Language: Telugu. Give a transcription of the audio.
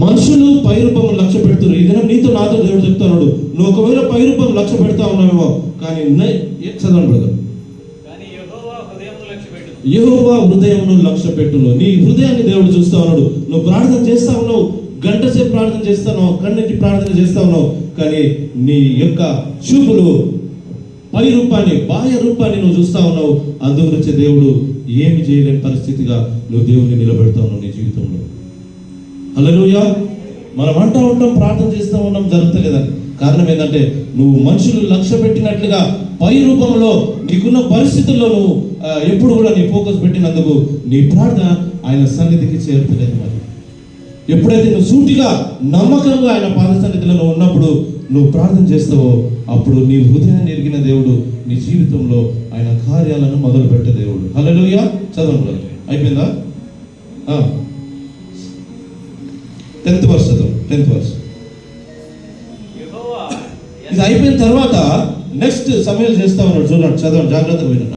మనుషులు పై రూపం లక్ష్య పెడుతున్నారు. ఇదేనా నీతో నాతో దేవుడు చెప్తున్నాడు, నువ్వు ఒకవేళ పై రూపం లక్ష్య పెడతా ఉన్నావేమో, కానీ చదవండి బ్రదర్. యెహోవా హృదయమును లక్ష్య పెట్టును. నీ హృదయాన్ని దేవుడు చూస్తా ఉన్నాడు. నువ్వు ప్రార్థన చేస్తా ఉన్నావు, గంట సేపు ప్రార్థన చేస్తున్నావు, కన్నిటి ప్రార్థన చేస్తా ఉన్నావు, కానీ నీ యొక్క చూపులు పై రూపాన్ని, బాహ్య రూపాన్ని నువ్వు చూస్తా ఉన్నావు. అందుగురించి దేవుడు ఏమి చేయలేని పరిస్థితిగా నువ్వు దేవుడిని నిలబెడతా ఉన్నావు నీ జీవితంలో. హల్లెలూయా. మనం అంటా ఉంటాం, ప్రార్థన చేస్తూ ఉన్నాం, జరుగుతలేదని. కారణం ఏంటంటే నువ్వు మనుషులు లక్ష్య పెట్టినట్లుగా పై రూపంలో నీకున్న పరిస్థితుల్లో నువ్వు ఎప్పుడు కూడా నీ ఫోకస్ పెట్టినందుకు నీ ప్రార్థన ఆయన సన్నిధికి చేరుతలేదు. మరి ఎప్పుడైతే నువ్వు సూటిగా నమ్మకంగా ఆయన పాద సన్నిధిలో నువ్వు ఉన్నప్పుడు నువ్వు ప్రార్థన చేస్తావో, అప్పుడు నీ హృదయాన్ని ఎరిగిన దేవుడు నీ జీవితంలో ఆయన కార్యాలను మొదలు పెట్టే దేవుడు. హల్లెలూయా. చదవండి. అయిపోయిందా? 10th verse చదవండి. 10th verse. ఇది అయిపోయిన తర్వాత నెక్స్ట్ సమయాలు చేస్తా ఉన్నాడు. చూడండి, చదవండి, జాగ్రత్తగా వినండి.